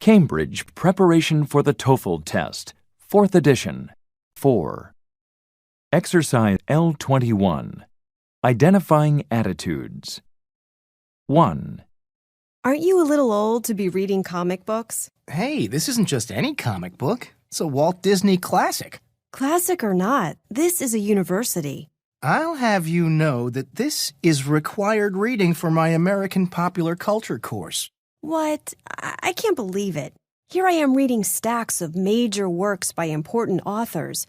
Cambridge Preparation for the Toefl Test, 4th edition. 4. Exercise L21. Identifying attitudes. 1. Aren't you a little old to be reading comic books? Hey, this isn't just any comic book. It's a Walt Disney classic. Classic or not, this is a university. I'll have you know that this is required reading for my American Popular Culture course. What? I can't believe it. Here I am reading stacks of major works by important authors,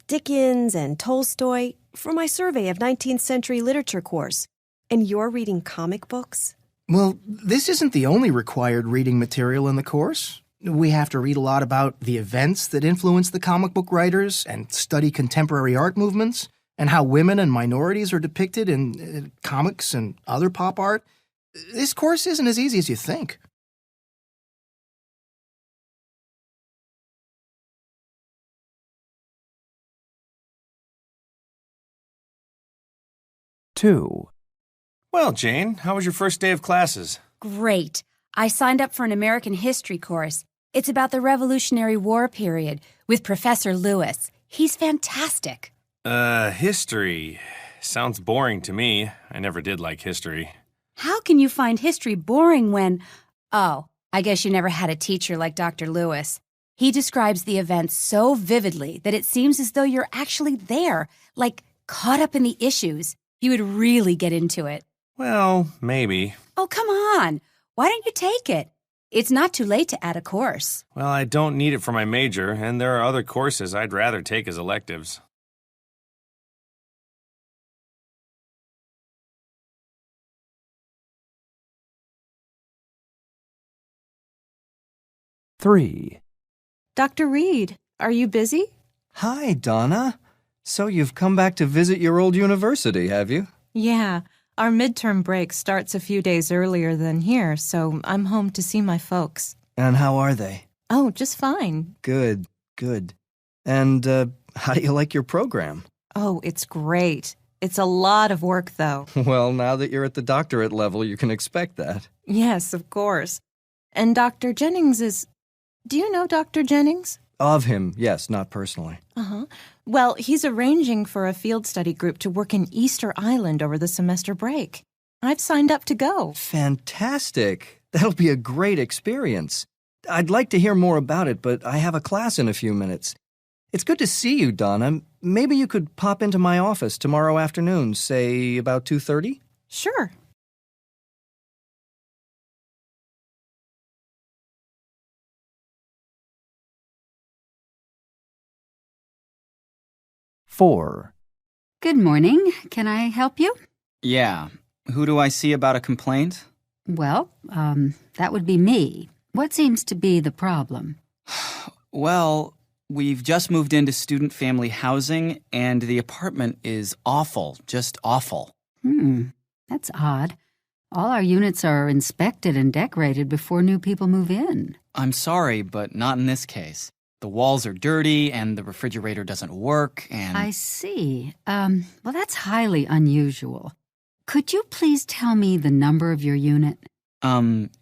Dickens and Tolstoy, for my survey of 19th century literature course. And you're reading comic books? Well, this isn't the only required reading material in the course. We have to read a lot about the events that influenced the comic book writers and study contemporary art movements and how women and minorities are depicted in comics and other pop art. This course isn't as easy as you think. Two. Well, Jane, how was your first day of classes? Great. I signed up for an American history course. It's about the Revolutionary War period with Professor Lewis. He's fantastic. History. Sounds boring to me. I never did like history. How can you find history boring when... Oh, I guess you never had a teacher like Dr. Lewis. He describes the events so vividly that it seems as though you're actually there, like caught up in the issues. You would really get into it. Well, maybe. Oh, come on. Why don't you take it? It's not too late to add a course. Well, I don't need it for my major, and there are other courses I'd rather take as electives. Three. Dr. Reed, are you busy? Hi, Donna. So you've come back to visit your old university, have you? Yeah, our midterm break starts a few days earlier than here, so I'm home to see my folks. And how are they? Oh, just fine. Good, good. And how do you like your program? Oh, it's great. It's a lot of work, though. Well, now that you're at the doctorate level, you can expect that. Yes, of course. And Dr. Jennings is... Do you know Dr. Jennings? Of him, yes, not personally. Uh-huh. Well, he's arranging for a field study group to work in Easter Island over the semester break. I've signed up to go. Fantastic. That'll be a great experience. I'd like to hear more about it, but I have a class in a few minutes. It's good to see you, Donna. Maybe you could pop into my office tomorrow afternoon, say about 2:30? Sure. Four. Good morning. Can I help you? Yeah. Who do I see about a complaint? Well, that would be me. What seems to be the problem? Well, we've just moved into student family housing, and the apartment is awful, just awful. That's odd. All our units are inspected and decorated before new people move in. I'm sorry, but not in this case. The walls are dirty, and the refrigerator doesn't work, and... I see. Well, that's highly unusual. Could you please tell me the number of your unit?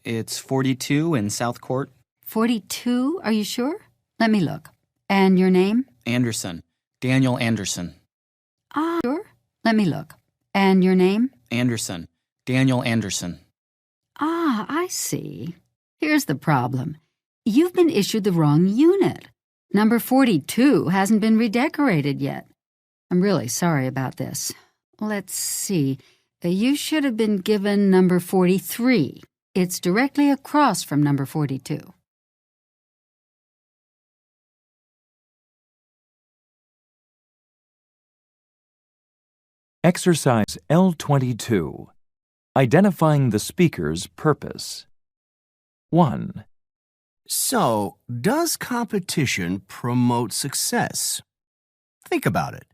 It's 42 in South Court. 42? Are you sure? Let me look. And your name? Anderson. Daniel Anderson. Sure? Let me look. And your name? Anderson. Daniel Anderson. I see. Here's the problem. You've been issued the wrong unit. Number 42 hasn't been redecorated yet. I'm really sorry about this. Let's see. You should have been given number 43. It's directly across from number 42. Exercise L22. Identifying the speaker's purpose. 1. So, does competition promote success? Think about it.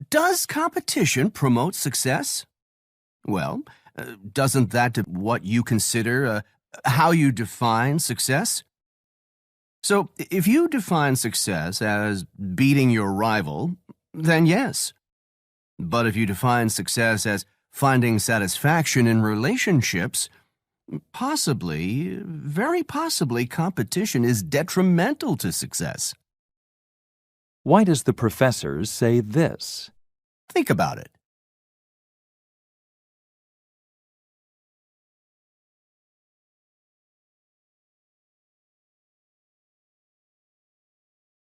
Does competition promote success? Well, doesn't that what you consider how you define success? So, if you define success as beating your rival, then yes. But if you define success as finding satisfaction in relationships, Possibly, very possibly, competition is detrimental to success. Why does the professor say this? Think about it.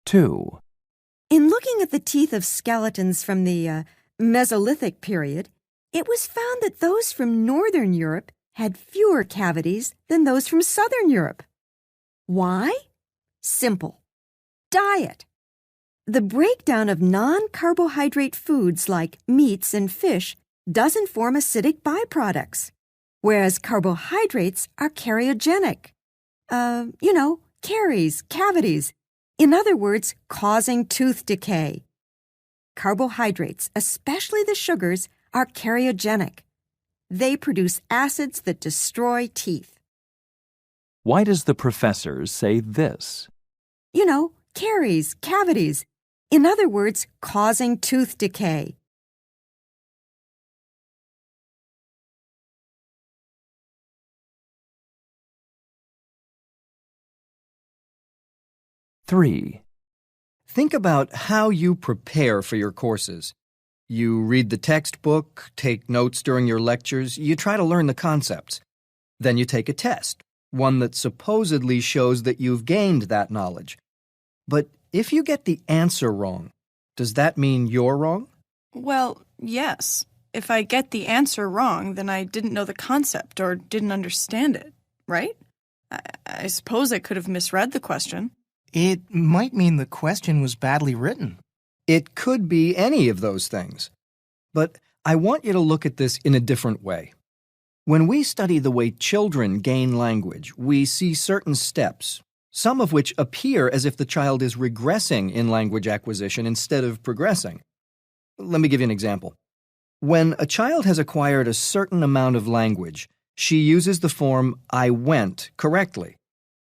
Two. In looking at the teeth of skeletons from the Mesolithic period, it was found that those from Northern Europe had fewer cavities than those from Southern Europe. Why? Simple. Diet. The breakdown of non-carbohydrate foods like meats and fish doesn't form acidic byproducts, whereas carbohydrates are cariogenic. Caries, cavities. In other words, causing tooth decay. Carbohydrates, especially the sugars, are cariogenic. They produce acids that destroy teeth. Why does the professor say this? Caries, cavities. In other words, causing tooth decay. Three. Think about how you prepare for your courses. You read the textbook, take notes during your lectures, you try to learn the concepts. Then you take a test, one that supposedly shows that you've gained that knowledge. But if you get the answer wrong, does that mean you're wrong? Well, yes. If I get the answer wrong, then I didn't know the concept or didn't understand it, right? I suppose I could have misread the question. It might mean the question was badly written. It could be any of those things. But I want you to look at this in a different way. When we study the way children gain language, we see certain steps, some of which appear as if the child is regressing in language acquisition instead of progressing. Let me give you an example. When a child has acquired a certain amount of language, she uses the form I went correctly.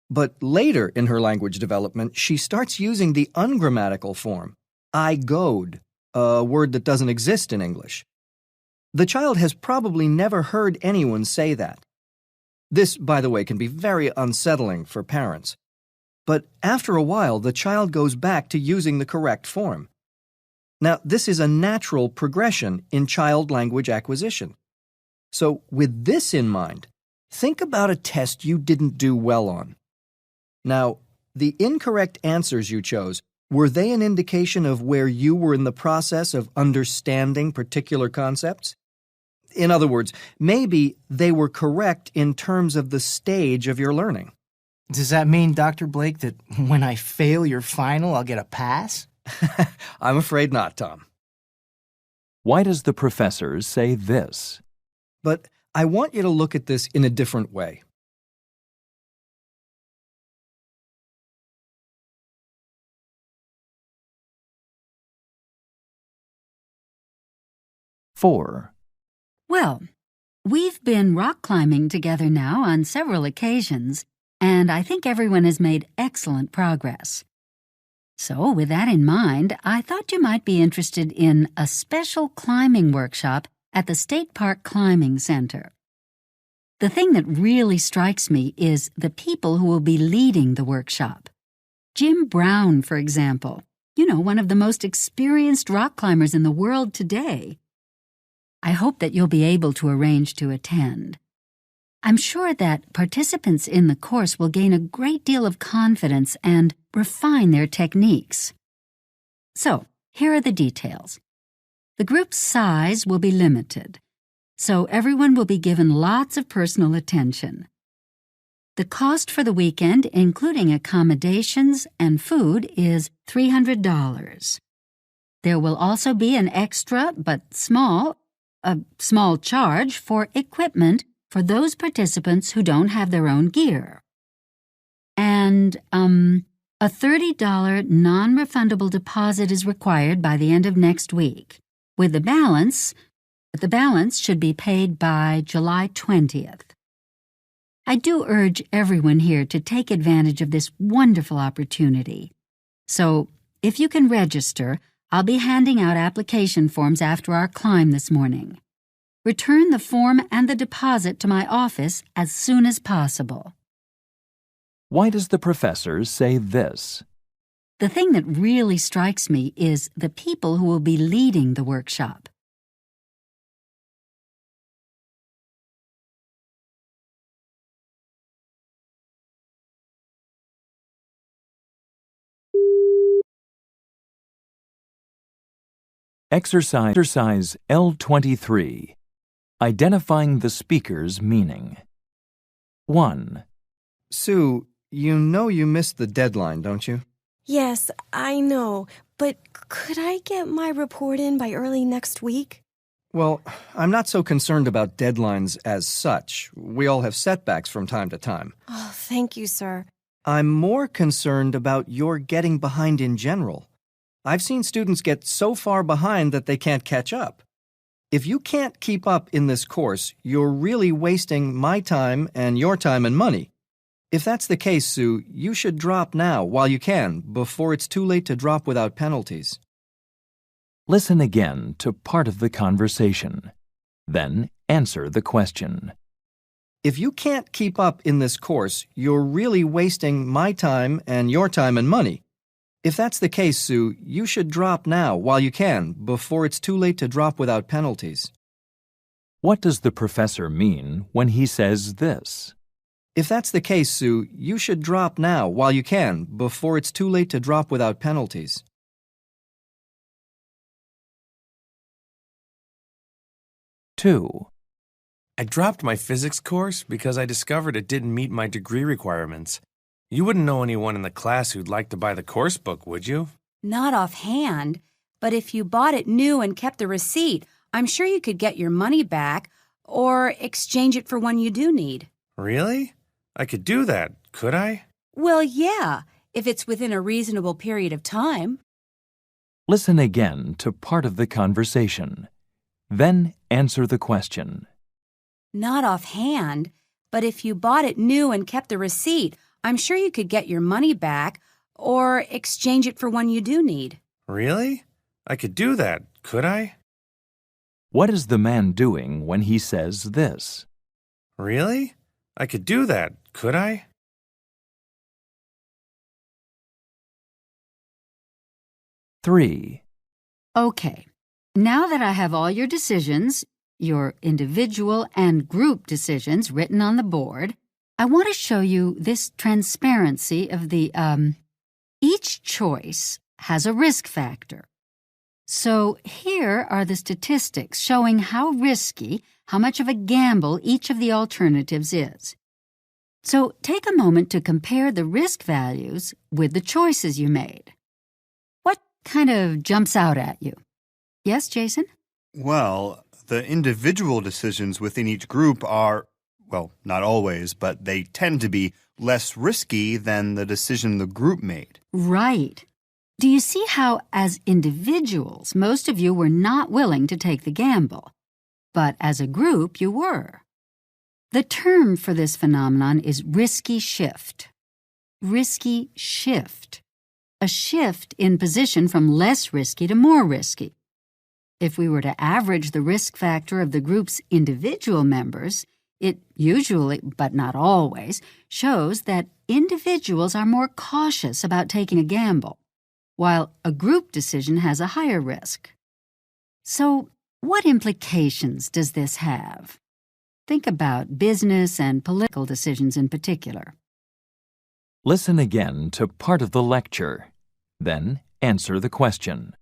But later in her language development, she starts using the ungrammatical form, I goed, a word that doesn't exist in English. The child has probably never heard anyone say that. This, by the way, can be very unsettling for parents. But after a while, the child goes back to using the correct form. Now, this is a natural progression in child language acquisition. So, with this in mind, think about a test you didn't do well on. Now, the incorrect answers you chose, were they an indication of where you were in the process of understanding particular concepts? In other words, maybe they were correct in terms of the stage of your learning. Does that mean, Dr. Blake, that when I fail your final, I'll get a pass? I'm afraid not, Tom. Why does the professor say this? But I want you to look at this in a different way. Four. Well, we've been rock climbing together now on several occasions, and I think everyone has made excellent progress. So, with that in mind, I thought you might be interested in a special climbing workshop at the State Park Climbing Center. The thing that really strikes me is the people who will be leading the workshop. Jim Brown, for example, one of the most experienced rock climbers in the world today. I hope that you'll be able to arrange to attend. I'm sure that participants in the course will gain a great deal of confidence and refine their techniques. So, here are the details. The group's size will be limited, so everyone will be given lots of personal attention. The cost for the weekend, including accommodations and food, is $300. There will also be an extra, but small charge for equipment for those participants who don't have their own gear. And, a $30 non-refundable deposit is required by the end of next week, with the balance should be paid by July 20th. I do urge everyone here to take advantage of this wonderful opportunity. So, if you can register, I'll be handing out application forms after our climb this morning. Return the form and the deposit to my office as soon as possible. Why does the professor say this? The thing that really strikes me is the people who will be leading the workshop. Exercise L23. Identifying the speaker's meaning. 1. Sue, you know you missed the deadline, don't you? Yes, I know, but could I get my report in by early next week? Well, I'm not so concerned about deadlines as such. We all have setbacks from time to time. Oh, thank you, sir. I'm more concerned about your getting behind in general. I've seen students get so far behind that they can't catch up. If you can't keep up in this course, you're really wasting my time and your time and money. If that's the case, Sue, you should drop now while you can, before it's too late to drop without penalties. Listen again to part of the conversation. Then answer the question. If you can't keep up in this course, you're really wasting my time and your time and money. If that's the case, Sue, you should drop now while you can, before it's too late to drop without penalties. What does the professor mean when he says this? If that's the case, Sue, you should drop now while you can, before it's too late to drop without penalties. Two. I dropped my physics course because I discovered it didn't meet my degree requirements. You wouldn't know anyone in the class who'd like to buy the course book, would you? Not offhand, but if you bought it new and kept the receipt, I'm sure you could get your money back or exchange it for one you do need. Really? I could do that, could I? Well, yeah, if it's within a reasonable period of time. Listen again to part of the conversation. Then answer the question. Not offhand, but if you bought it new and kept the receipt, I'm sure you could get your money back or exchange it for one you do need. Really? I could do that, could I? What is the man doing when he says this? Really? I could do that, could I? Three. Okay, now that I have all your decisions, your individual and group decisions written on the board, I want to show you this transparency of the, each choice has a risk factor. So here are the statistics showing how risky, how much of a gamble each of the alternatives is. So take a moment to compare the risk values with the choices you made. What kind of jumps out at you? Yes, Jason? Well, the individual decisions within each group are, well, not always, but they tend to be less risky than the decision the group made. Right. Do you see how, as individuals, most of you were not willing to take the gamble, but as a group, you were? The term for this phenomenon is risky shift. Risky shift. A shift in position from less risky to more risky. If we were to average the risk factor of the group's individual members, it usually, but not always, shows that individuals are more cautious about taking a gamble, while a group decision has a higher risk. So, what implications does this have? Think about business and political decisions in particular. Listen again to part of the lecture. Then answer the question.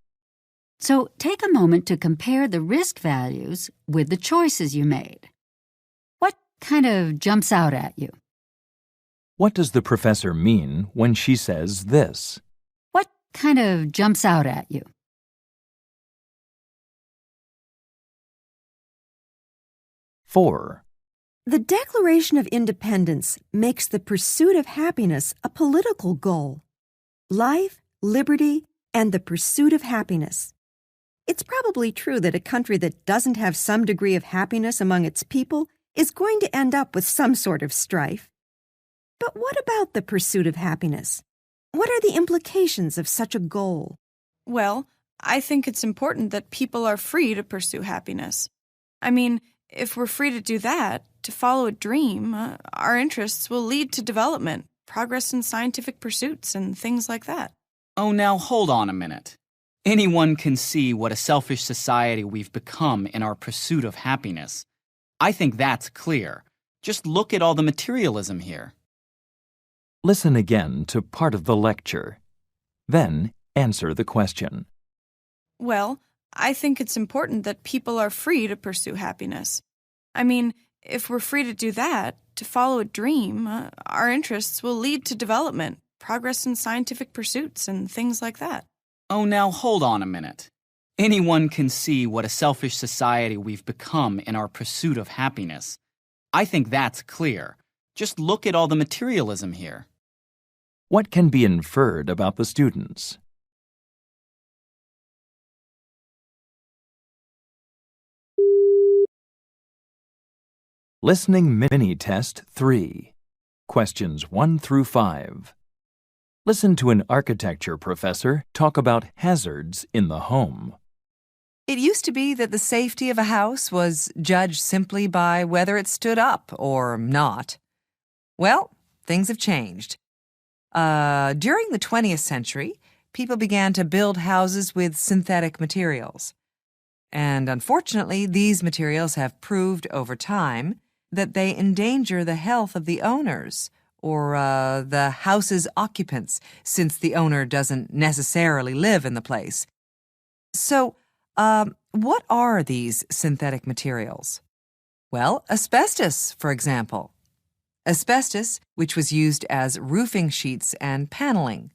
So take a moment to compare the risk values with the choices you made. What kind of jumps out at you? What does the professor mean when she says this? What kind of jumps out at you? Four. The Declaration of Independence makes the pursuit of happiness a political goal. Life, liberty, and the pursuit of happiness. It's probably true that a country that doesn't have some degree of happiness among its people is going to end up with some sort of strife. But what about the pursuit of happiness? What are the implications of such a goal? Well, I think it's important that people are free to pursue happiness. I mean, if we're free to do that, to follow a dream, our interests will lead to development, progress in scientific pursuits, and things like that. Oh, now hold on a minute. Anyone can see what a selfish society we've become in our pursuit of happiness. I think that's clear. Just look at all the materialism here. Listen again to part of the lecture. Then answer the question. Well, I think it's important that people are free to pursue happiness. I mean, if we're free to do that, to follow a dream, our interests will lead to development, progress in scientific pursuits, and things like that. Oh, now hold on a minute. Anyone can see what a selfish society we've become in our pursuit of happiness. I think that's clear. Just look at all the materialism here. What can be inferred about the students? Listening Mini-Test 3. Questions 1 through 5. Listen to an architecture professor talk about hazards in the home. It used to be that the safety of a house was judged simply by whether it stood up or not. Well, things have changed. During the 20th century, people began to build houses with synthetic materials. And unfortunately, these materials have proved over time that they endanger the health of the owners or the house's occupants, since the owner doesn't necessarily live in the place. So, what are these synthetic materials? Well, asbestos, for example. Asbestos, which was used as roofing sheets and paneling.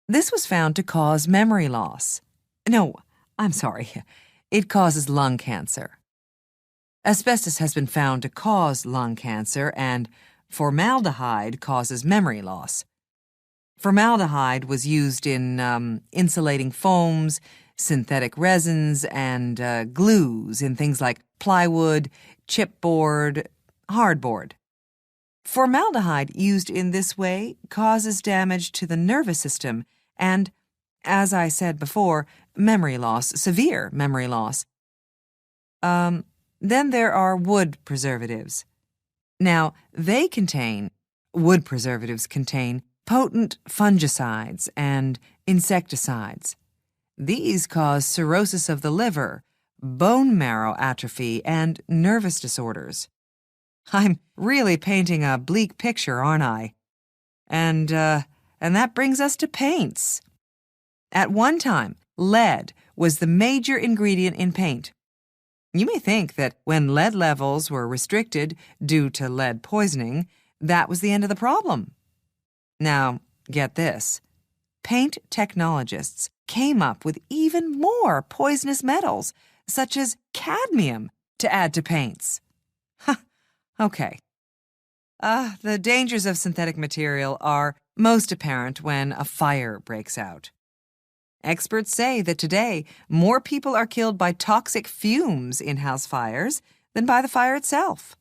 This was found to cause memory loss. No, I'm sorry. It causes lung cancer. Asbestos has been found to cause lung cancer, and formaldehyde causes memory loss. Formaldehyde was used in insulating foams, synthetic resins, and glues in things like plywood, chipboard, hardboard. Formaldehyde used in this way causes damage to the nervous system and, as I said before, memory loss, severe memory loss. Then there are wood preservatives. Now, wood preservatives contain potent fungicides and insecticides. These cause cirrhosis of the liver, bone marrow atrophy, and nervous disorders. I'm really painting a bleak picture, aren't I? And that brings us to paints. At one time, lead was the major ingredient in paint. You may think that when lead levels were restricted due to lead poisoning, that was the end of the problem. Now, get this. Paint technologists came up with even more poisonous metals, such as cadmium, to add to paints. Okay. The dangers of synthetic material are most apparent when a fire breaks out. Experts say that today, more people are killed by toxic fumes in house fires than by the fire itself.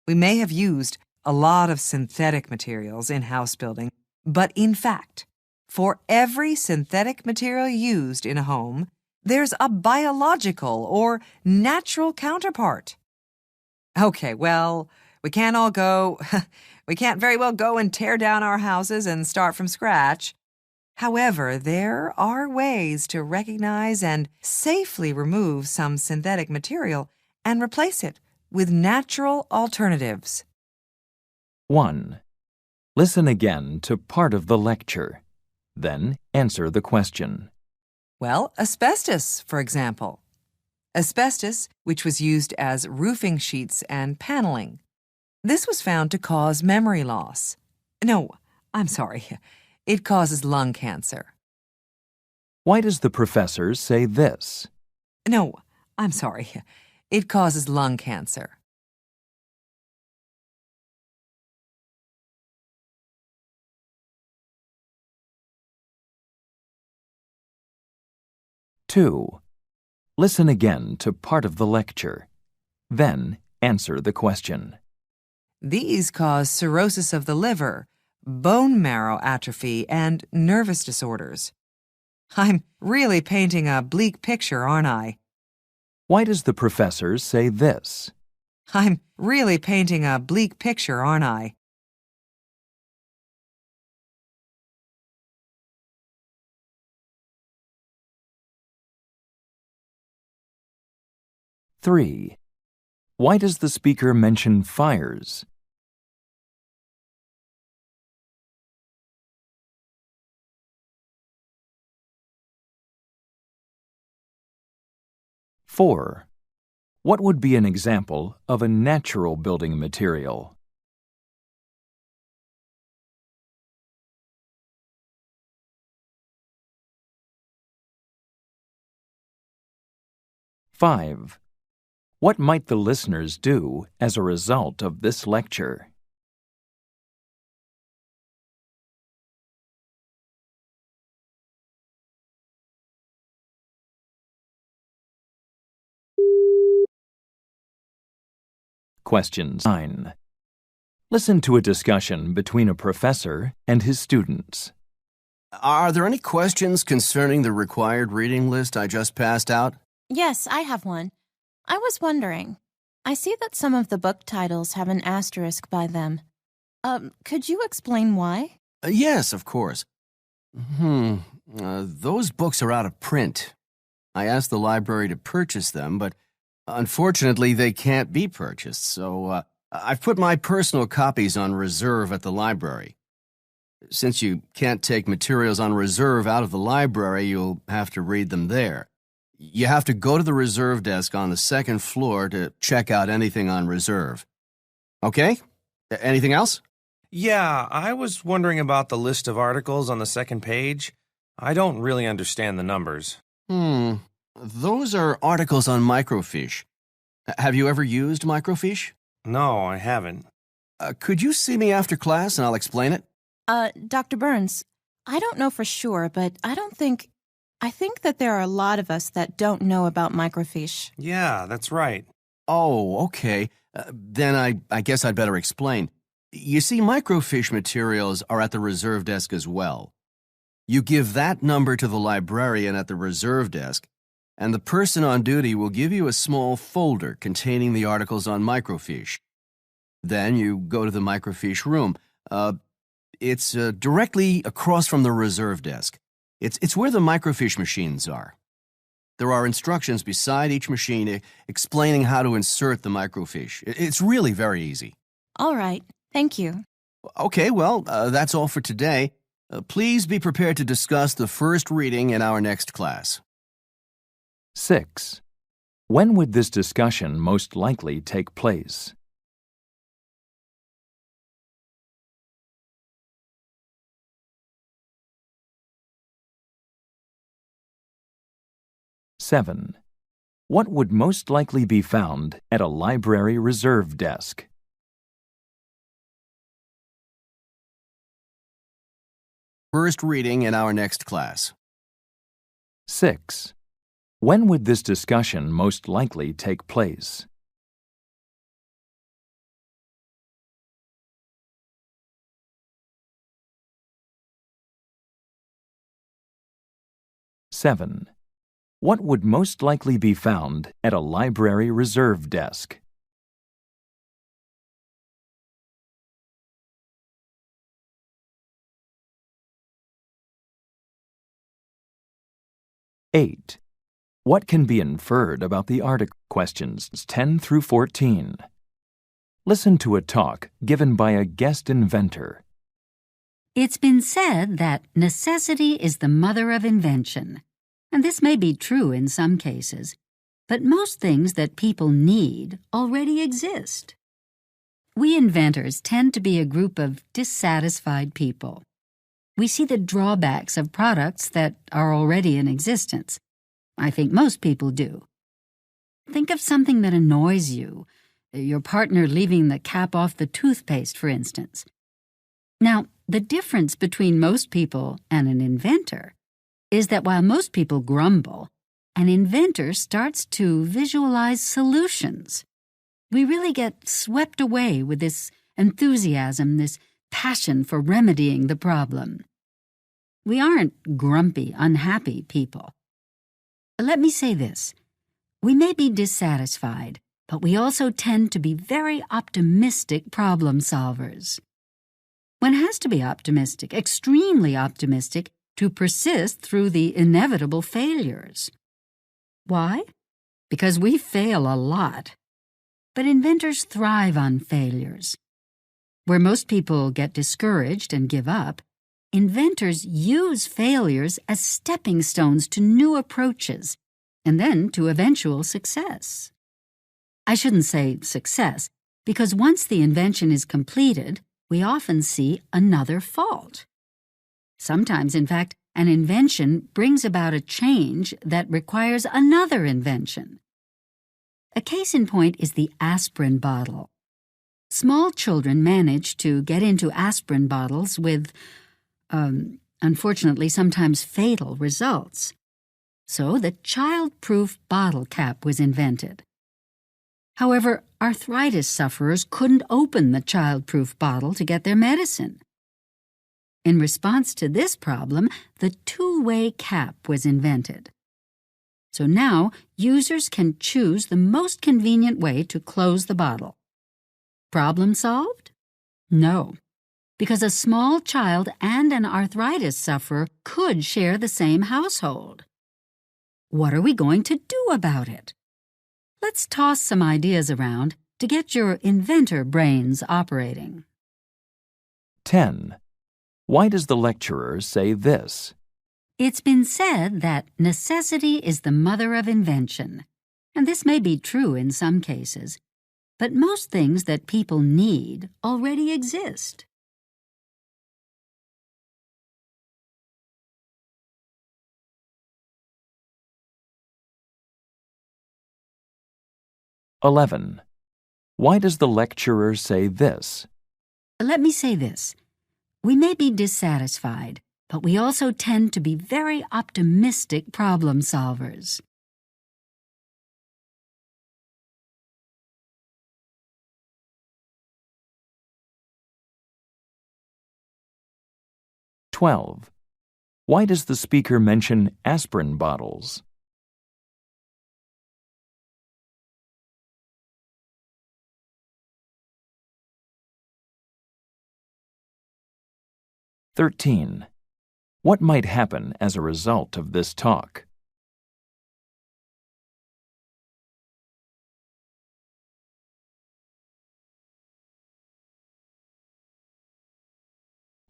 We may have used a lot of synthetic materials in house building, but in fact, for every synthetic material used in a home, there's a biological or natural counterpart. Okay, well, we can't very well go and tear down our houses and start from scratch. However, there are ways to recognize and safely remove some synthetic material and replace it with natural alternatives. 1. Listen again to part of the lecture. Then answer the question. Well, asbestos, for example. Asbestos, which was used as roofing sheets and paneling. This was found to cause memory loss. No, I'm sorry. It causes lung cancer. Why does the professor say this? No, I'm sorry. It causes lung cancer. Two. Listen again to part of the lecture. Then answer the question. These cause cirrhosis of the liver, bone marrow atrophy, and nervous disorders. I'm really painting a bleak picture, aren't I? Why does the professor say this? I'm really painting a bleak picture, aren't I? Three. Why does the speaker mention fires? Four. What would be an example of a natural building material? Five. What might the listeners do as a result of this lecture? Question 9. Listen to a discussion between a professor and his students. Are there any questions concerning the required reading list I just passed out? Yes, I have one. I was wondering. I see that some of the book titles have an asterisk by them. Could you explain why? Yes, of course. Those books are out of print. I asked the library to purchase them, but unfortunately they can't be purchased, so I've put my personal copies on reserve at the library. Since you can't take materials on reserve out of the library, you'll have to read them there. You have to go to the reserve desk on the second floor to check out anything on reserve. Okay? Anything else? Yeah, I was wondering about the list of articles on the second page. I don't really understand the numbers. Those are articles on microfiche. Have you ever used microfiche? No, I haven't. Could you see me after class and I'll explain it? Dr. Burns, I don't know for sure, but I think that there are a lot of us that don't know about microfiche. Yeah, that's right. Oh, okay. Then I guess I'd better explain. You see, microfiche materials are at the reserve desk as well. You give that number to the librarian at the reserve desk, and the person on duty will give you a small folder containing the articles on microfiche. Then you go to the microfiche room. It's directly across from the reserve desk. It's where the microfiche machines are. There are instructions beside each machine explaining how to insert the microfiche. It's really very easy. All right. Thank you. Okay, well, that's all for today. Please be prepared to discuss the first reading in our next class. 6. When would this discussion most likely take place? Seven. What would most likely be found at a library reserve desk? First reading in our next class. 6. When would this discussion most likely take place? Seven. What would most likely be found at a library reserve desk? Eight. What can be inferred about the article? Questions 10 through 14. Listen to a talk given by a guest inventor. It's been said that necessity is the mother of invention. And this may be true in some cases, but most things that people need already exist. We inventors tend to be a group of dissatisfied people. We see the drawbacks of products that are already in existence. I think most people do. Think of something that annoys you, your partner leaving the cap off the toothpaste, for instance. Now, the difference between most people and an inventor is that while most people grumble, an inventor starts to visualize solutions. We really get swept away with this enthusiasm, this passion for remedying the problem. We aren't grumpy, unhappy people. Let me say this. We may be dissatisfied, but we also tend to be very optimistic problem solvers. One has to be optimistic, extremely optimistic, to persist through the inevitable failures. Why? Because we fail a lot. But inventors thrive on failures. Where most people get discouraged and give up, inventors use failures as stepping stones to new approaches and then to eventual success. I shouldn't say success, because once the invention is completed, we often see another fault. Sometimes, in fact, an invention brings about a change that requires another invention. A case in point is the aspirin bottle. Small children manage to get into aspirin bottles with, unfortunately, sometimes fatal results. So the child-proof bottle cap was invented. However, arthritis sufferers couldn't open the child-proof bottle to get their medicine. In response to this problem, the two-way cap was invented. So now, users can choose the most convenient way to close the bottle. Problem solved? No, because a small child and an arthritis sufferer could share the same household. What are we going to do about it? Let's toss some ideas around to get your inventor brains operating. 10. Why does the lecturer say this? It's been said that necessity is the mother of invention, and this may be true in some cases, but most things that people need already exist. (11) Why does the lecturer say this? Let me say this. We may be dissatisfied, but we also tend to be very optimistic problem solvers. (12) Why does the speaker mention aspirin bottles? (13) What might happen as a result of this talk?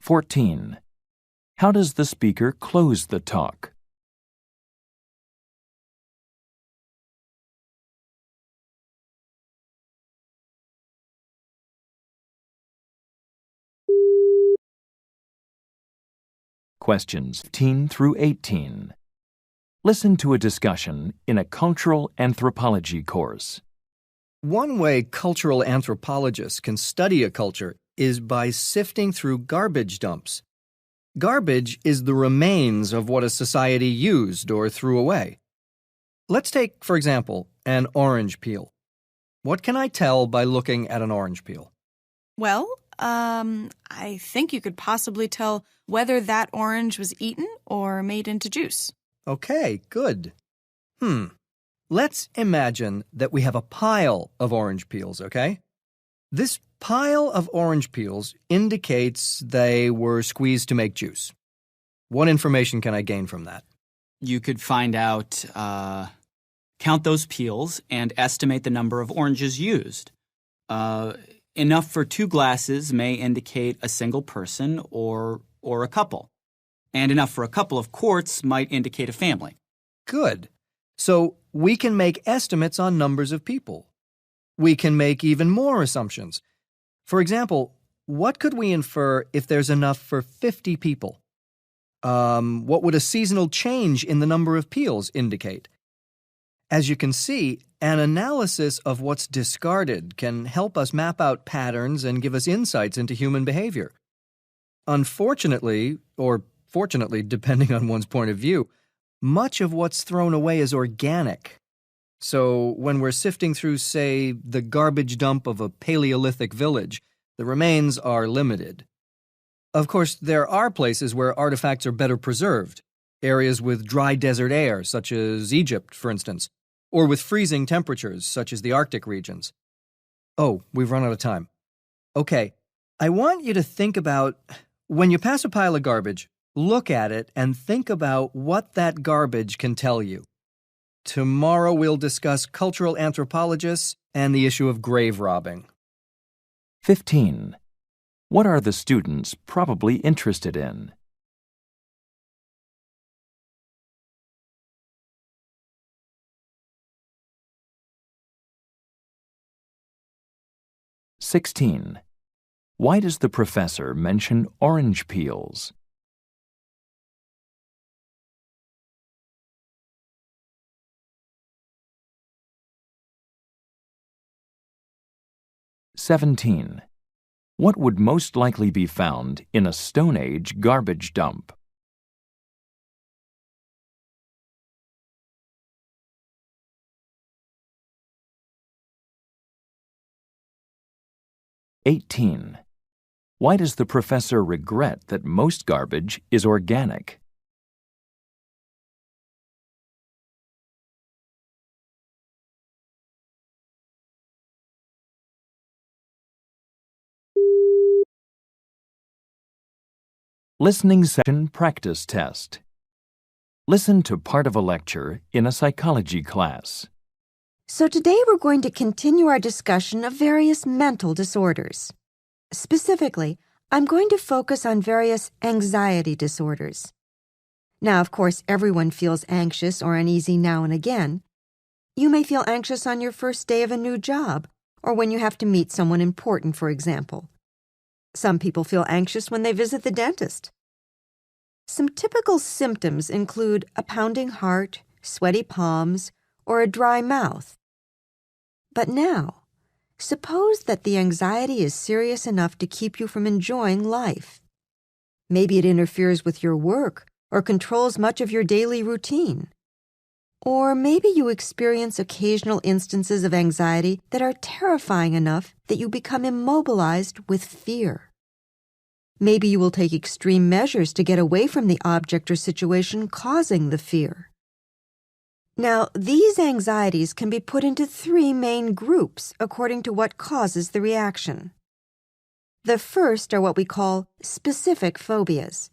(14) How does the speaker close the talk? Questions 15 through 18. Listen to a discussion in a cultural anthropology course. One way cultural anthropologists can study a culture is by sifting through garbage dumps. Garbage is the remains of what a society used or threw away. Let's take, for example, an orange peel. What can I tell by looking at an orange peel? Well, I think you could possibly tell whether that orange was eaten or made into juice. Okay, good. Let's imagine that we have a pile of orange peels, okay? This pile of orange peels indicates they were squeezed to make juice. What information can I gain from that? You could find out, count those peels and estimate the number of oranges used. Enough for 2 glasses may indicate a single person or a couple. And enough for a couple of quarts might indicate a family. Good. So we can make estimates on numbers of people. We can make even more assumptions. For example, what could we infer if there's enough for 50 people? What would a seasonal change in the number of peels indicate? As you can see, an analysis of what's discarded can help us map out patterns and give us insights into human behavior. Unfortunately, or fortunately, depending on one's point of view, much of what's thrown away is organic. So when we're sifting through, say, the garbage dump of a Paleolithic village, the remains are limited. Of course, there are places where artifacts are better preserved, areas with dry desert air, such as Egypt, for instance, or with freezing temperatures, such as the Arctic regions. Oh, we've run out of time. Okay, I want you to think about when you pass a pile of garbage, look at it and think about what that garbage can tell you. Tomorrow we'll discuss cultural anthropologists and the issue of grave robbing. 15. What are the students probably interested in? "16. Why does the professor mention orange peels? 17. What would most likely be found in a Stone Age garbage dump? 18. Why does the professor regret that most garbage is organic? 1. Listening Session Practice Test. Listen to part of a lecture in a psychology class. So today we're going to continue our discussion of various mental disorders. Specifically, I'm going to focus on various anxiety disorders. Now, of course, everyone feels anxious or uneasy now and again. You may feel anxious on your first day of a new job, or when you have to meet someone important, for example. Some people feel anxious when they visit the dentist. Some typical symptoms include a pounding heart, sweaty palms, or a dry mouth. But now, suppose that the anxiety is serious enough to keep you from enjoying life. Maybe it interferes with your work or controls much of your daily routine. Or maybe you experience occasional instances of anxiety that are terrifying enough that you become immobilized with fear. Maybe you will take extreme measures to get away from the object or situation causing the fear. Now, these anxieties can be put into 3 main groups according to what causes the reaction. The first are what we call specific phobias.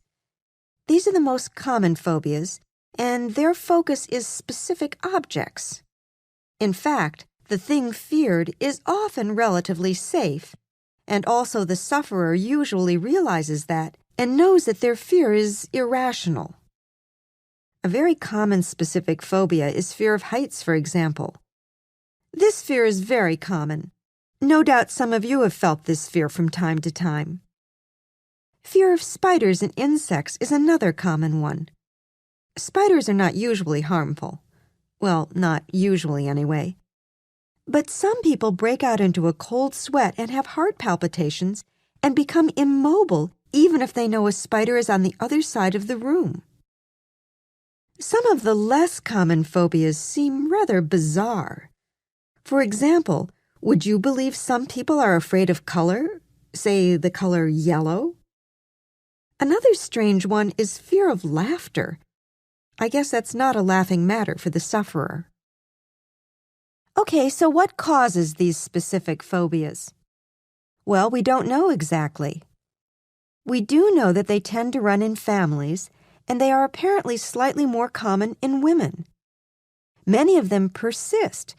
These are the most common phobias, and their focus is specific objects. In fact, the thing feared is often relatively safe, and also the sufferer usually realizes that and knows that their fear is irrational. A very common specific phobia is fear of heights, for example. This fear is very common. No doubt some of you have felt this fear from time to time. Fear of spiders and insects is another common one. Spiders are not usually harmful. Well, not usually anyway. But some people break out into a cold sweat and have heart palpitations and become immobile even if they know a spider is on the other side of the room. Some of the less common phobias seem rather bizarre. For example, would you believe some people are afraid of color? Say, the color yellow? Another strange one is fear of laughter. I guess that's not a laughing matter for the sufferer. Okay, so what causes these specific phobias? Well, we don't know exactly. We do know that they tend to run in families, and they are apparently slightly more common in women. Many of them persist.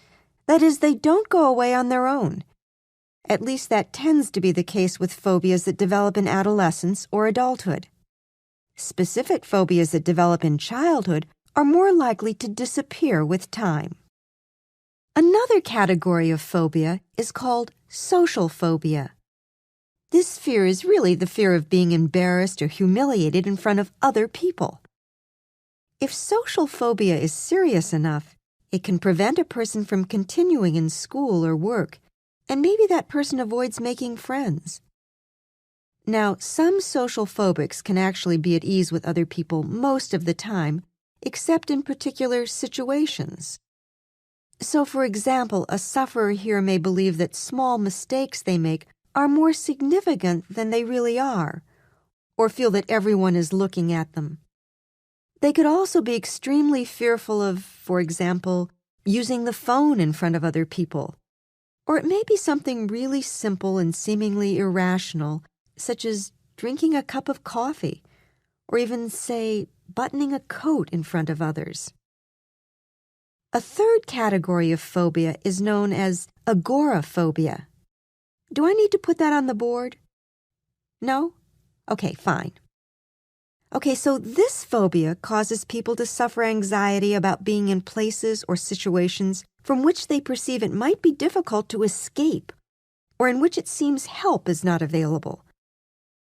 That is, they don't go away on their own. At least that tends to be the case with phobias that develop in adolescence or adulthood. Specific phobias that develop in childhood are more likely to disappear with time. Another category of phobia is called social phobia. This fear is really the fear of being embarrassed or humiliated in front of other people. If social phobia is serious enough, it can prevent a person from continuing in school or work, and maybe that person avoids making friends. Now, some social phobics can actually be at ease with other people most of the time, except in particular situations. So, for example, a sufferer here may believe that small mistakes they make are more significant than they really are, or feel that everyone is looking at them. They could also be extremely fearful of, for example, using the phone in front of other people. Or it may be something really simple and seemingly irrational, such as drinking a cup of coffee, or even, say, buttoning a coat in front of others. A third category of phobia is known as agoraphobia. Do I need to put that on the board? No? Okay, fine. Okay, so this phobia causes people to suffer anxiety about being in places or situations from which they perceive it might be difficult to escape, or in which it seems help is not available.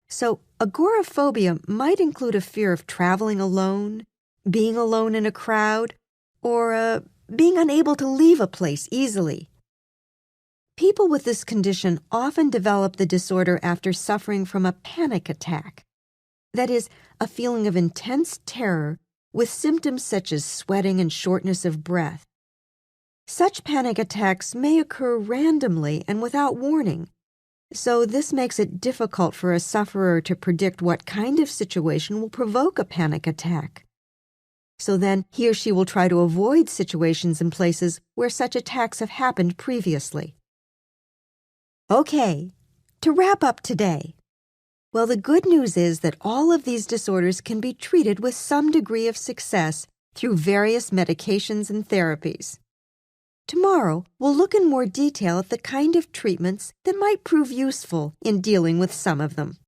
So, agoraphobia might include a fear of traveling alone, being alone in a crowd, or being unable to leave a place easily. People with this condition often develop the disorder after suffering from a panic attack. That is, a feeling of intense terror with symptoms such as sweating and shortness of breath. Such panic attacks may occur randomly and without warning, so this makes it difficult for a sufferer to predict what kind of situation will provoke a panic attack. So then he or she will try to avoid situations and places where such attacks have happened previously. Okay, to wrap up today. Well, the good news is that all of these disorders can be treated with some degree of success through various medications and therapies. Tomorrow, we'll look in more detail at the kind of treatments that might prove useful in dealing with some of them.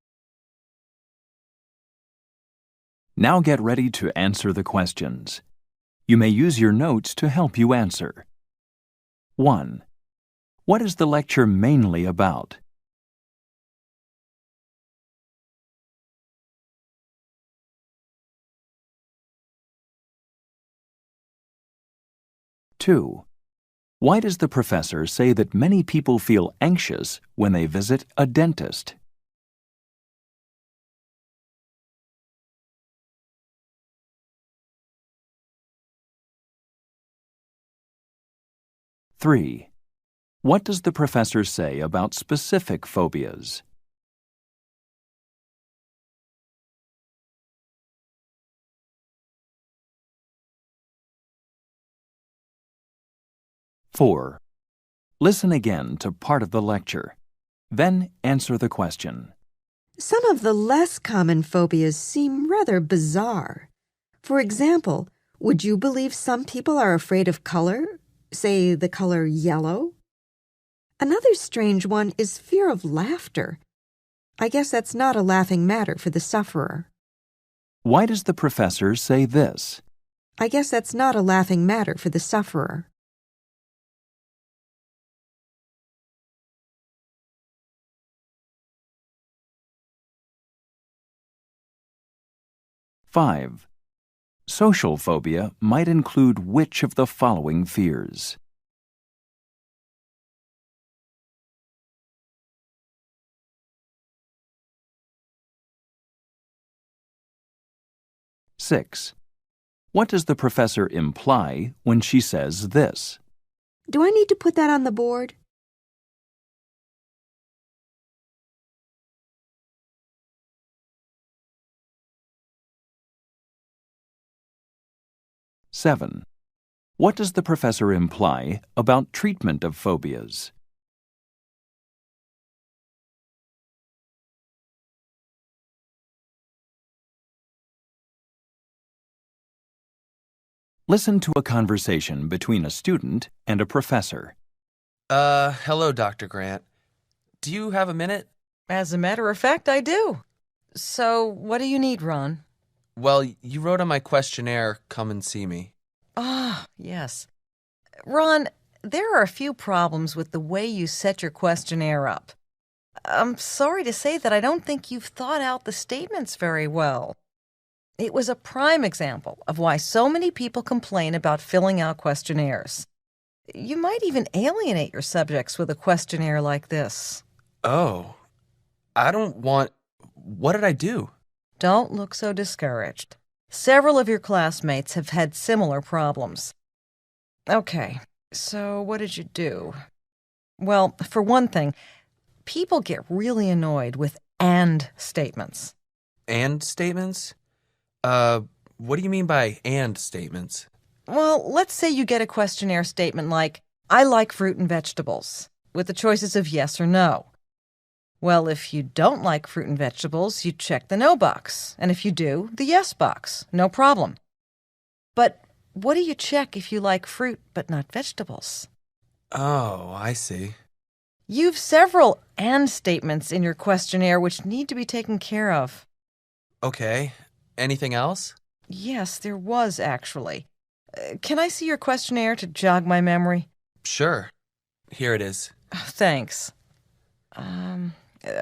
Now get ready to answer the questions. You may use your notes to help you answer. 1. What is the lecture mainly about? 2. Why does the professor say that many people feel anxious when they visit a dentist? 3. What does the professor say about specific phobias? 4. Listen again to part of the lecture. Then answer the question. Some of the less common phobias seem rather bizarre. For example, would you believe some people are afraid of color? Say, the color yellow? Another strange one is fear of laughter. I guess that's not a laughing matter for the sufferer. Why does the professor say this? I guess that's not a laughing matter for the sufferer. 5. Social phobia might include which of the following fears? 6. What does the professor imply when she says this? Do I need to put that on the board? 7. What does the professor imply about treatment of phobias? 'Listen to a conversation between a student and a professor. Hello, Dr. Grant. Do you have a minute? As a matter of fact, I do. So, what do you need, Ron? Well, you wrote on my questionnaire, come and see me. Ah, yes. Ron, there are a few problems with the way you set your questionnaire up. I'm sorry to say that I don't think you've thought out the statements very well. It was a prime example of why so many people complain about filling out questionnaires. You might even alienate your subjects with a questionnaire like this. Oh, I don't want... What did I do? Don't look so discouraged. Several of your classmates have had similar problems. Okay, so what did you do? Well, for one thing, people get really annoyed with "and" statements. And statements? What do you mean by and statements? Well, let's say you get a questionnaire statement like, I like fruit and vegetables, with the choices of yes or no. Well, if you don't like fruit and vegetables, you check the no box, and if you do, the yes box. No problem. But what do you check if you like fruit but not vegetables? Oh, I see. You've several and statements in your questionnaire which need to be taken care of. Okay. Anything else? Yes, there was actually. Can I see your questionnaire to jog my memory? Sure. Here it is. Thanks.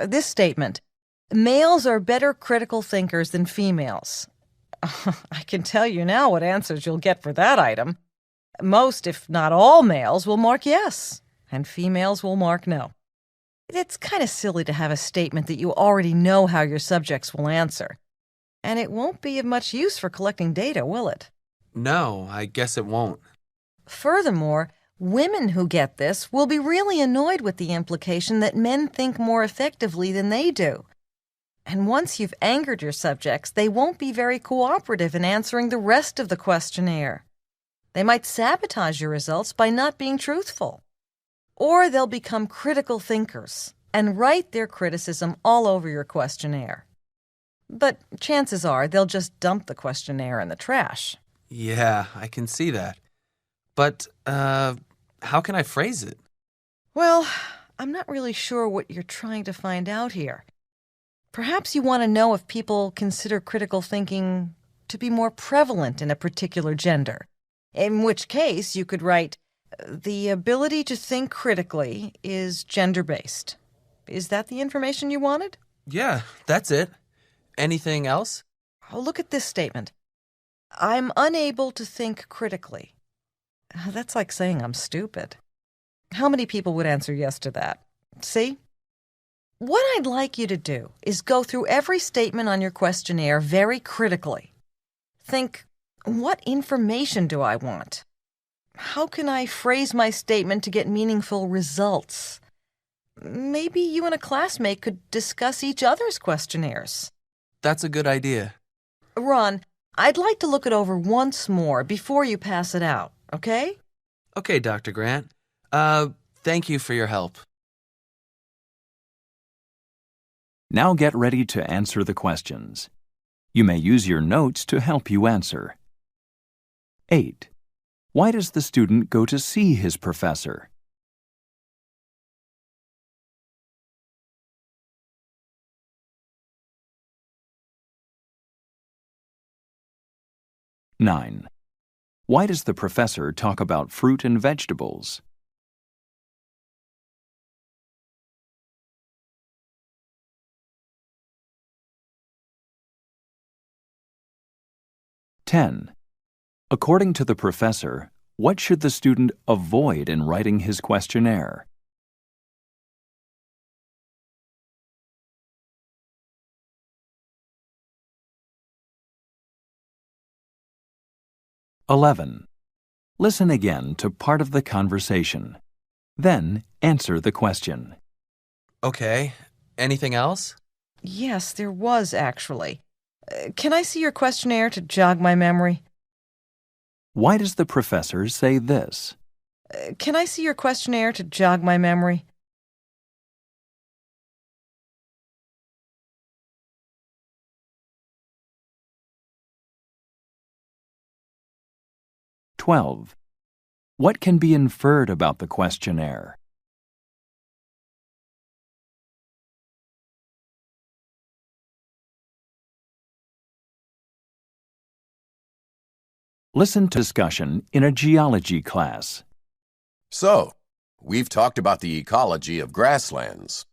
This statement. Males are better critical thinkers than females. I can tell you now what answers you'll get for that item. Most, if not all, males will mark yes, and females will mark no. It's kind of silly to have a statement that you already know how your subjects will answer. And it won't be of much use for collecting data, will it? No, I guess it won't. Furthermore, women who get this will be really annoyed with the implication that men think more effectively than they do. And once you've angered your subjects, they won't be very cooperative in answering the rest of the questionnaire. They might sabotage your results by not being truthful. Or they'll become critical thinkers and write their criticism all over your questionnaire. But chances are they'll just dump the questionnaire in the trash. Yeah, I can see that. But, how can I phrase it? Well, I'm not really sure what you're trying to find out here. Perhaps you want to know if people consider critical thinking to be more prevalent in a particular gender, in which case you could write, the ability to think critically is gender-based. Is that the information you wanted? Yeah, that's it. Anything else? Oh, look at this statement. I'm unable to think critically. That's like saying I'm stupid. How many people would answer yes to that? See? What I'd like you to do is go through every statement on your questionnaire very critically. Think, what information do I want? How can I phrase my statement to get meaningful results? Maybe you and a classmate could discuss each other's questionnaires. That's a good idea. Ron, I'd like to look it over once more before you pass it out, okay? Okay, Dr. Grant. Thank you for your help. Now get ready to answer the questions. You may use your notes to help you answer. 8. Why does the student go to see his professor? 9. Why does the professor talk about fruit and vegetables? 10. According to the professor, what should the student avoid in writing his questionnaire? 11. Listen again to part of the conversation. Then answer the question. Okay. Anything else? Yes, there was actually. Can I see your questionnaire to jog my memory? Why does the professor say this? Can I see your questionnaire to jog my memory? "12. What can be inferred about the questionnaire? 'Listen to discussion in a geology class. So, we've talked about the ecology of grasslands,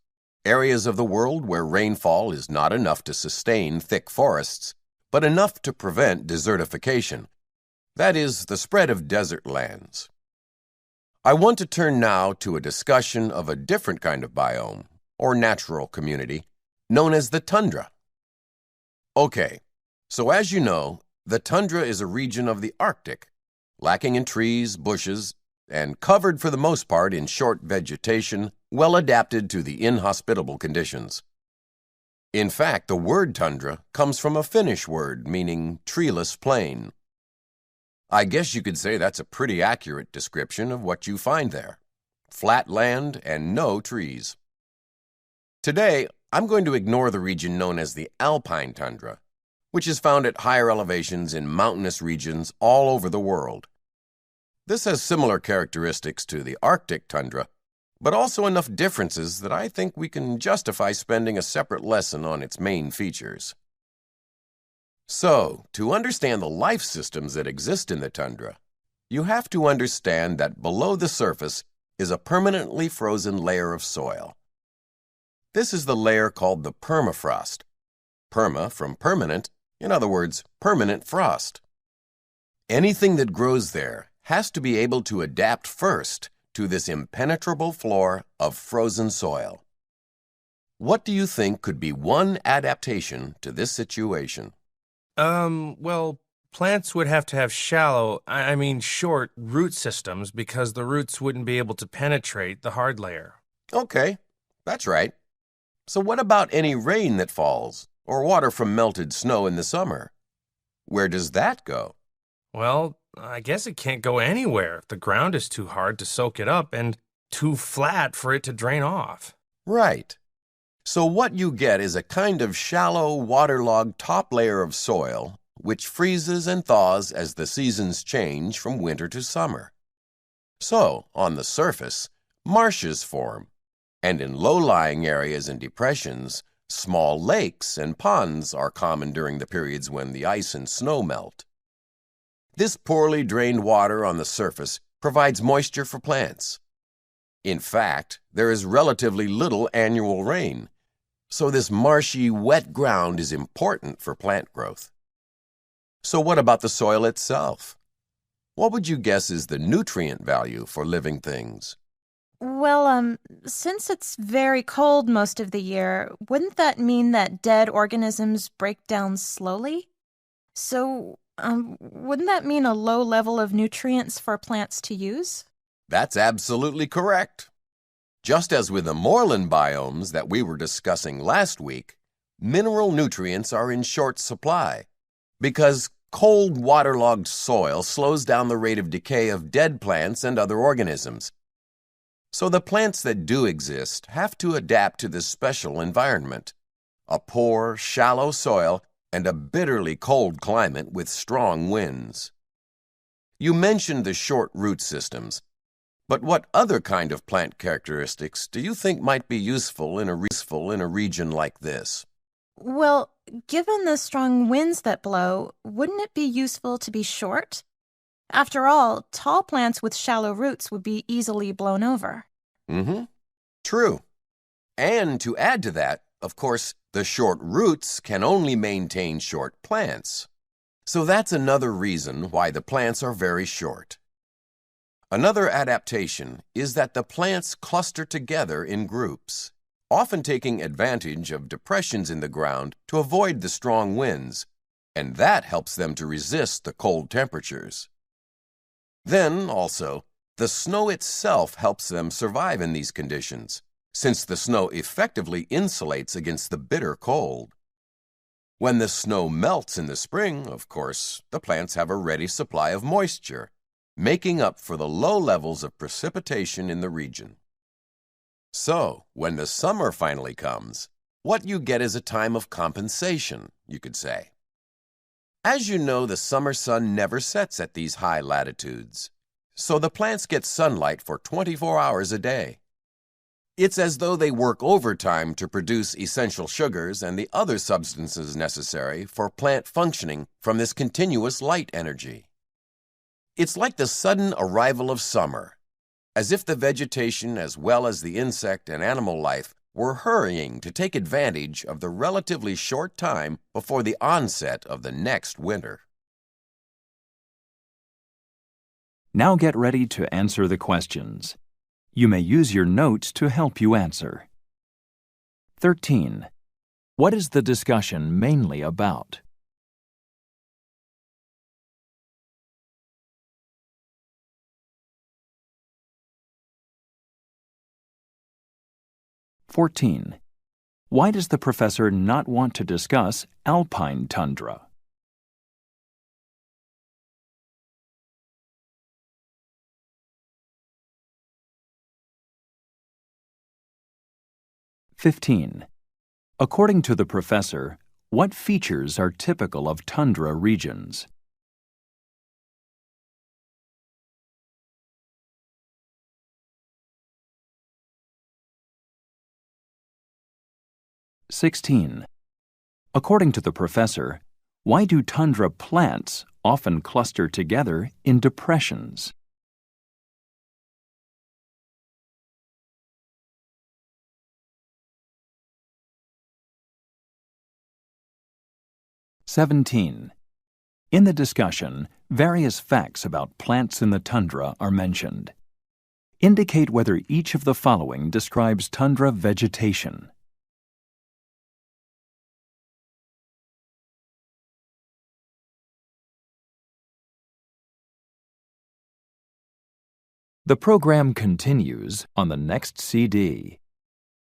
areas of the world where rainfall is not enough to sustain thick forests, but enough to prevent desertification. That is, the spread of desert lands. I want to turn now to a discussion of a different kind of biome, or natural community, known as the tundra. Okay, so as you know, the tundra is a region of the Arctic, lacking in trees, bushes, and covered for the most part in short vegetation, well adapted to the inhospitable conditions. In fact, the word tundra comes from a Finnish word meaning treeless plain. I guess you could say that's a pretty accurate description of what you find there. Flat land and no trees. Today, I'm going to ignore the region known as the alpine tundra, which is found at higher elevations in mountainous regions all over the world. This has similar characteristics to the Arctic tundra, but also enough differences that I think we can justify spending a separate lesson on its main features. So, to understand the life systems that exist in the tundra, you have to understand that below the surface is a permanently frozen layer of soil. This is the layer called the permafrost. Perma from permanent, in other words, permanent frost. Anything that grows there has to be able to adapt first to this impenetrable floor of frozen soil. What do you think could be one adaptation to this situation? Well, plants would have to have short root systems because the roots wouldn't be able to penetrate the hard layer. Okay, that's right. So what about any rain that falls, or water from melted snow in the summer? Where does that go? Well, I guess it can't go anywhere if the ground is too hard to soak it up and too flat for it to drain off. Right. So what you get is a kind of shallow, waterlogged top layer of soil which freezes and thaws as the seasons change from winter to summer. So, on the surface, marshes form, and in low-lying areas and depressions, small lakes and ponds are common during the periods when the ice and snow melt. This poorly drained water on the surface provides moisture for plants. In fact, there is relatively little annual rain, so this marshy, wet ground is important for plant growth. So what about the soil itself? What would you guess is the nutrient value for living things? Well, since it's very cold most of the year, wouldn't that mean that dead organisms break down slowly? So, wouldn't that mean a low level of nutrients for plants to use? That's absolutely correct. Just as with the moorland biomes that we were discussing last week, mineral nutrients are in short supply because cold, waterlogged soil slows down the rate of decay of dead plants and other organisms. So the plants that do exist have to adapt to this special environment, a poor, shallow soil and a bitterly cold climate with strong winds. You mentioned the short root systems, but what other kind of plant characteristics do you think might be useful in a region like this? Well, given the strong winds that blow, wouldn't it be useful to be short? After all, tall plants with shallow roots would be easily blown over. True. And to add to that, of course, the short roots can only maintain short plants. So that's another reason why the plants are very short. Another adaptation is that the plants cluster together in groups, often taking advantage of depressions in the ground to avoid the strong winds, and that helps them to resist the cold temperatures. Then, also, the snow itself helps them survive in these conditions, since the snow effectively insulates against the bitter cold. When the snow melts in the spring, of course, the plants have a ready supply of moisture, making up for the low levels of precipitation in the region. So, when the summer finally comes, what you get is a time of compensation, you could say. As you know, the summer sun never sets at these high latitudes, so the plants get sunlight for 24 hours a day. It's as though they work overtime to produce essential sugars and the other substances necessary for plant functioning from this continuous light energy. It's like the sudden arrival of summer, as if the vegetation as well as the insect and animal life were hurrying to take advantage of the relatively short time before the onset of the next winter. Now get ready to answer the questions. You may use your notes to help you answer. 13. What is the discussion mainly about? 14. Why does the professor not want to discuss alpine tundra? 15. According to the professor, what features are typical of tundra regions? 16. According to the professor, why do tundra plants often cluster together in depressions? 17. In the discussion, various facts about plants in the tundra are mentioned. Indicate whether each of the following describes tundra vegetation. 'The program continues on the next CD.